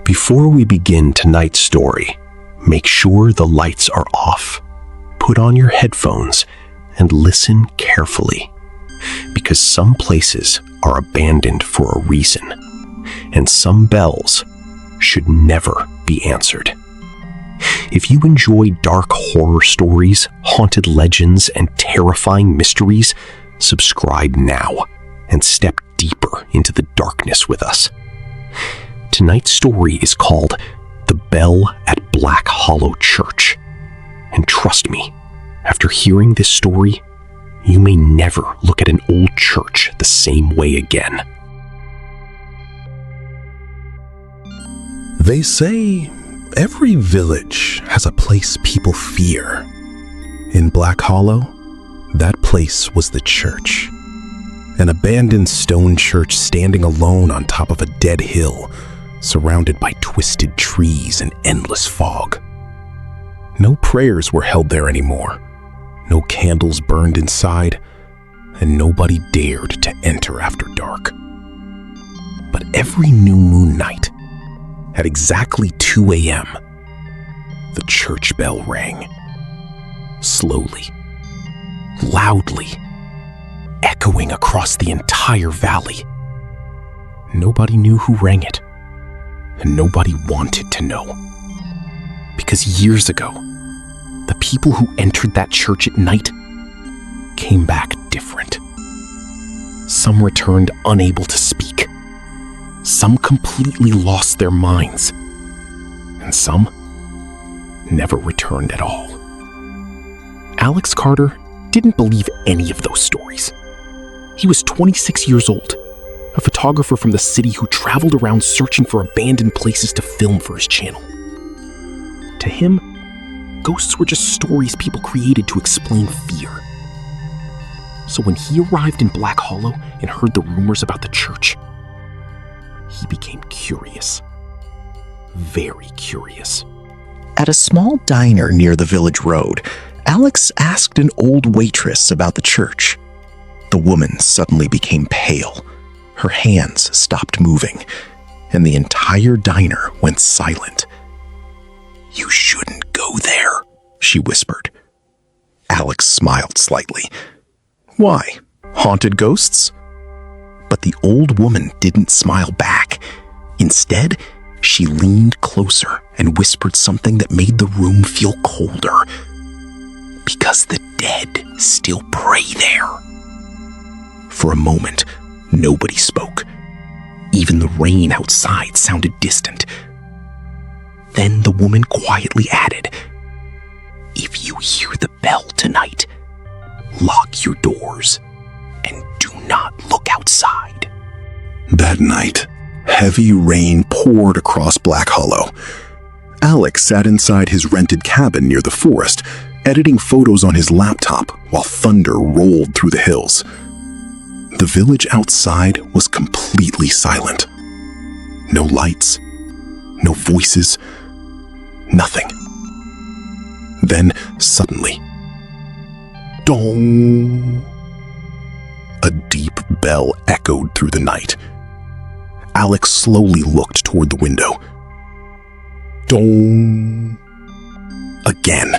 Before we begin tonight's story, make sure the lights are off. Put on your headphones and listen carefully, because some places are abandoned for a reason, and some bells should never be answered. If you enjoy dark horror stories, haunted legends, and terrifying mysteries, subscribe now and step deeper into the darkness with us. Tonight's story is called The Bell at Black Hollow Church. And trust me, after hearing this story, you may never look at an old church the same way again. They say every village has a place people fear. In Black Hollow, that place was the church. An abandoned stone church standing alone on top of a dead hill, surrounded by twisted trees and endless fog. No prayers were held there anymore, no candles burned inside, and nobody dared to enter after dark. But every new moon night, at exactly 2 a.m., the church bell rang. Slowly, loudly, echoing across the entire valley. Nobody knew who rang it, and nobody wanted to know. Because years ago, the people who entered that church at night came back different. Some returned unable to speak. Some completely lost their minds. And some never returned at all. Alex Carter didn't believe any of those stories. He was 26 years old, a photographer from the city who traveled around searching for abandoned places to film for his channel. To him, ghosts were just stories people created to explain fear. So when he arrived in Black Hollow and heard the rumors about the church, he became curious. Very curious. At a small diner near the village road, Alex asked an old waitress about the church. The woman suddenly became pale. Her hands stopped moving, and the entire diner went silent. "You shouldn't go there," she whispered. Alex smiled slightly. "Why? Haunted ghosts?" But the old woman didn't smile back. Instead, she leaned closer and whispered something that made the room feel colder. "Because the dead still pray there." For a moment, nobody spoke. Even the rain outside sounded distant. Then the woman quietly added, "If you hear the bell tonight, lock your doors and do not look outside." That night, heavy rain poured across Black Hollow. Alex sat inside his rented cabin near the forest, editing photos on his laptop while thunder rolled through the hills. The village outside was completely silent. No lights, no voices, nothing. Then, suddenly, dong! A deep bell echoed through the night. Alex slowly looked toward the window. Dong! Again.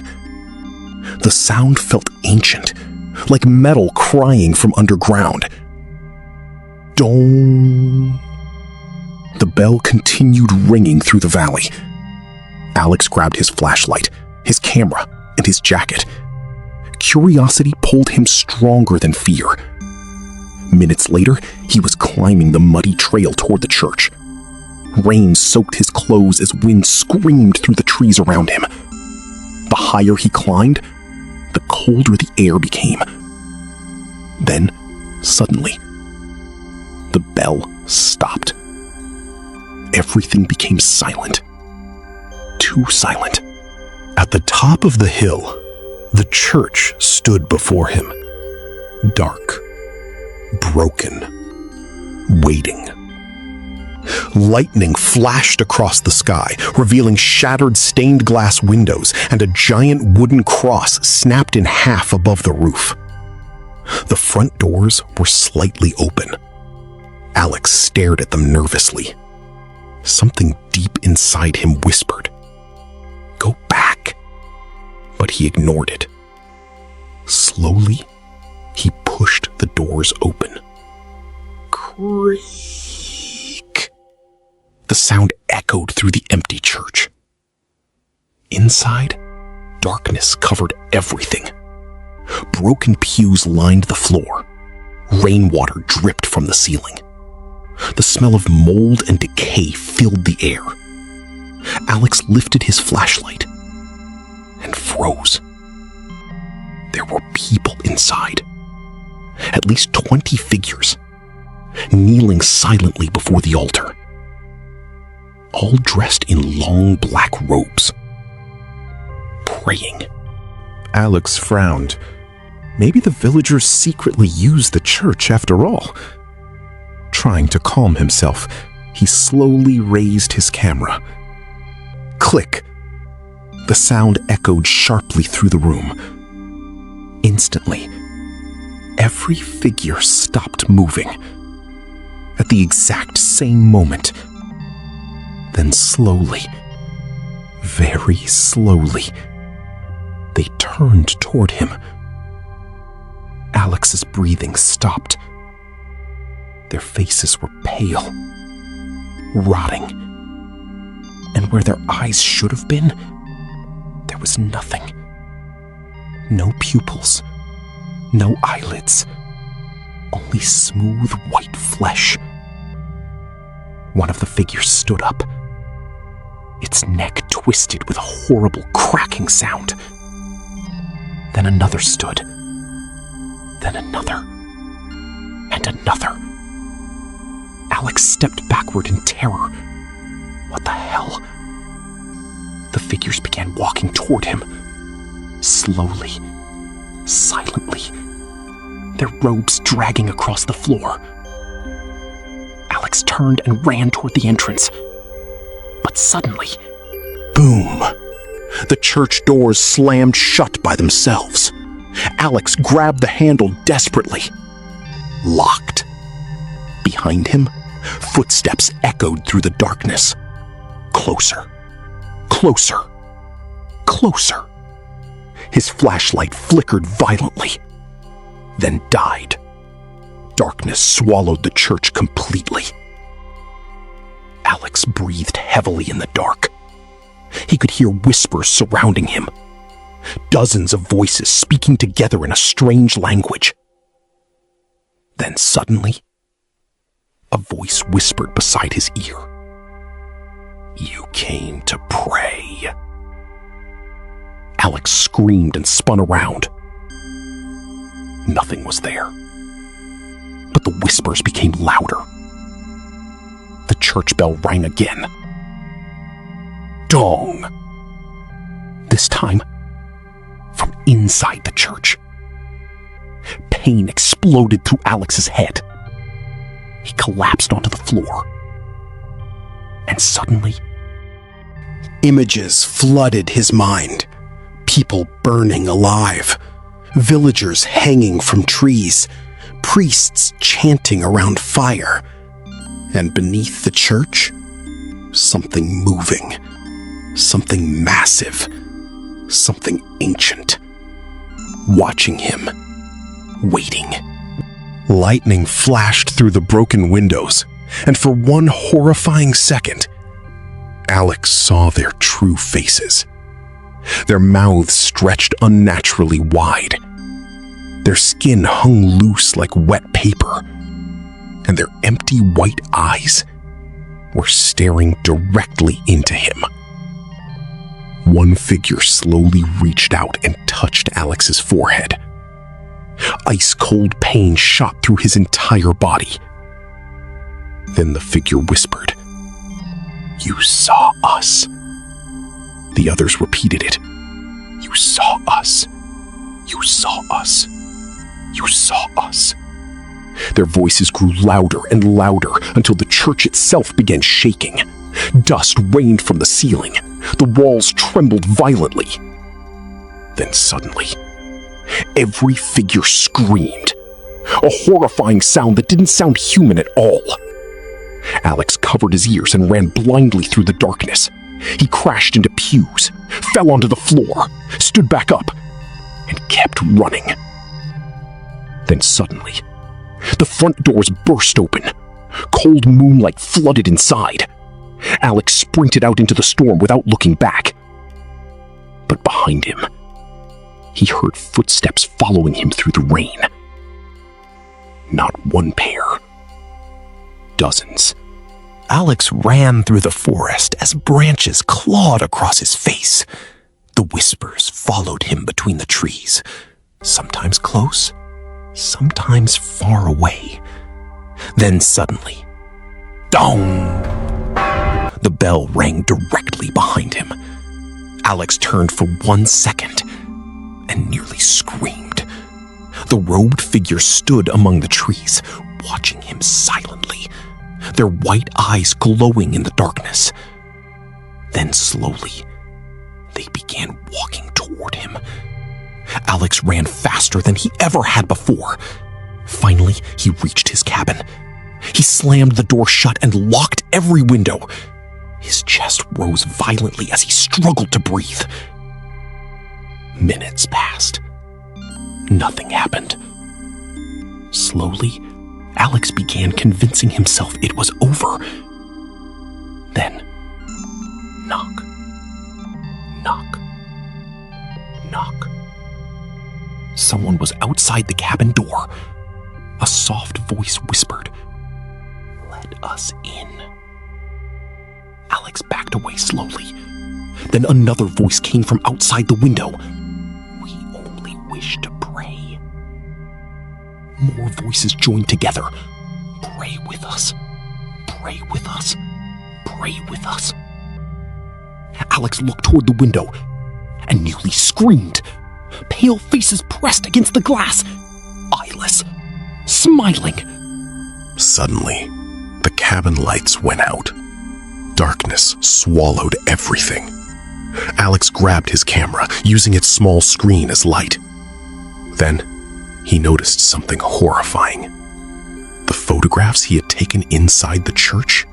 The sound felt ancient, like metal crying from underground. Dong! The bell continued ringing through the valley. Alex grabbed his flashlight, his camera, and his jacket. Curiosity pulled him stronger than fear. Minutes later, he was climbing the muddy trail toward the church. Rain soaked his clothes as wind screamed through the trees around him. The higher he climbed, the colder the air became. Then, suddenly, the bell stopped. Everything became silent. Too silent. At the top of the hill, the church stood before him. Dark, broken, waiting. Lightning flashed across the sky, revealing shattered stained glass windows and a giant wooden cross snapped in half above the roof. The front doors were slightly open. Alex stared at them nervously. Something deep inside him whispered, "Go back." But he ignored it. Slowly, he pushed the doors open. Creak! The sound echoed through the empty church. Inside, darkness covered everything. Broken pews lined the floor. Rainwater dripped from the ceiling. The smell of mold and decay filled the air. Alex lifted his flashlight and froze. There were people inside. At least 20 figures, kneeling silently before the altar. All dressed in long black robes. Praying. Alex frowned. Maybe the villagers secretly used the church after all. Trying to calm himself, he slowly raised his camera. Click! The sound echoed sharply through the room. Instantly, every figure stopped moving. At the exact same moment. Then slowly, very slowly, they turned toward him. Alex's breathing stopped. Their faces were pale, rotting, and where their eyes should have been, there was nothing. No pupils, no eyelids, only smooth white flesh. One of the figures stood up, its neck twisted with a horrible cracking sound. Then another stood, then another, and another. Alex stepped backward in terror. What the hell? The figures began walking toward him. Slowly, silently, their robes dragging across the floor. Alex turned and ran toward the entrance. But suddenly, boom! The church doors slammed shut by themselves. Alex grabbed the handle desperately. Locked. Behind him, footsteps echoed through the darkness. Closer. Closer. Closer. His flashlight flickered violently, then died. Darkness swallowed the church completely. Alex breathed heavily in the dark. He could hear whispers surrounding him. Dozens of voices speaking together in a strange language. Then suddenly, a voice whispered beside his ear. "You came to pray." Alex screamed and spun around. Nothing was there. But the whispers became louder. The church bell rang again. Dong! This time, from inside the church. Pain exploded through Alex's head. He collapsed onto the floor. And suddenly, images flooded his mind. People burning alive, villagers hanging from trees, priests chanting around fire, and beneath the church, something moving, something massive, something ancient, watching him, waiting. Lightning flashed through the broken windows, and for one horrifying second, Alex saw their true faces. Their mouths stretched unnaturally wide. Their skin hung loose like wet paper, and their empty white eyes were staring directly into him. One figure slowly reached out and touched Alex's forehead. Ice-cold pain shot through his entire body. Then the figure whispered, "You saw us." The others repeated it. "You saw us. You saw us. You saw us." Their voices grew louder and louder until the church itself began shaking. Dust rained from the ceiling. The walls trembled violently. Then suddenly, every figure screamed. A horrifying sound that didn't sound human at all. Alex covered his ears and ran blindly through the darkness. He crashed into pews, fell onto the floor, stood back up, and kept running. Then suddenly, the front doors burst open. Cold moonlight flooded inside. Alex sprinted out into the storm without looking back. But behind him, he heard footsteps following him through the rain. Not one pair. Dozens. Alex ran through the forest as branches clawed across his face. The whispers followed him between the trees, sometimes close, sometimes far away. Then suddenly, dong! The bell rang directly behind him. Alex turned for 1 second and nearly screamed. The robed figure stood among the trees, watching him silently, their white eyes glowing in the darkness. Then slowly, they began walking toward him. Alex ran faster than he ever had before. Finally, he reached his cabin. He slammed the door shut and locked every window. His chest rose violently as he struggled to breathe. Minutes passed. Nothing happened. Slowly, Alex began convincing himself it was over. Then, knock, knock, knock. Someone was outside the cabin door. A soft voice whispered, "Let us in." Alex backed away slowly. Then another voice came from outside the window. "We only wish to pray." More voices joined together. "Pray with us. Pray with us. Pray with us." Alex looked toward the window and nearly screamed. Pale faces pressed against the glass. Eyeless, smiling. Suddenly, the cabin lights went out. Darkness swallowed everything. Alex grabbed his camera, using its small screen as light. Then, he noticed something horrifying. The photographs he had taken inside the church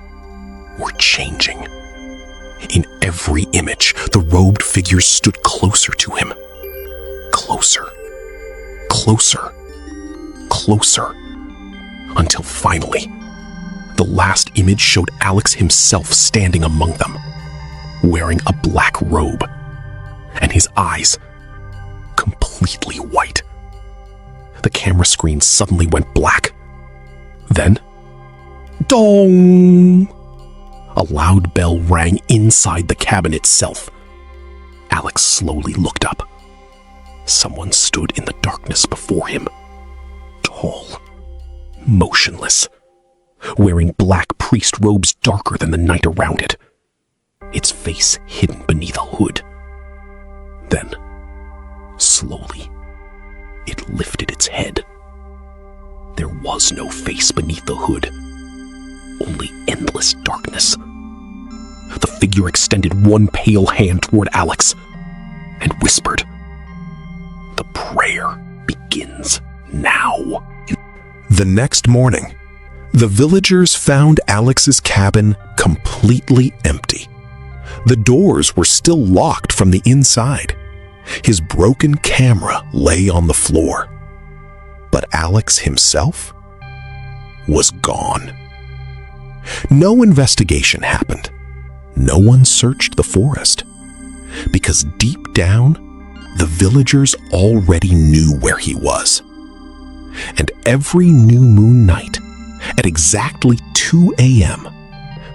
were changing. In every image, the robed figures stood closer to him. Closer, closer, closer, until finally, the last image showed Alex himself standing among them, wearing a black robe, and his eyes completely white. The camera screen suddenly went black. Then, dong! A loud bell rang inside the cabin itself. Alex slowly looked up. Someone stood in the darkness before him, tall, motionless, wearing black priest robes darker than the night around it, its face hidden beneath a hood. Then, slowly, it lifted its head. There was no face beneath the hood, only endless darkness. The figure extended one pale hand toward Alex and whispered, "The prayer begins now." The next morning, the villagers found Alex's cabin completely empty. The doors were still locked from the inside. His broken camera lay on the floor. But Alex himself was gone. No investigation happened. No one searched the forest. Because deep down, the villagers already knew where he was. And every new moon night, at exactly 2 a.m.,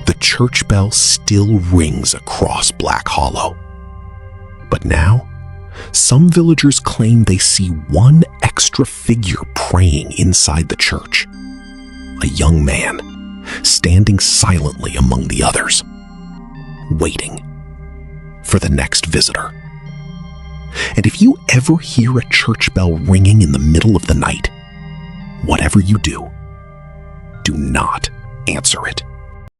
the church bell still rings across Black Hollow. But now, some villagers claim they see one extra figure praying inside the church. A young man, standing silently among the others, waiting for the next visitor. And if you ever hear a church bell ringing in the middle of the night, whatever you do, do not answer it.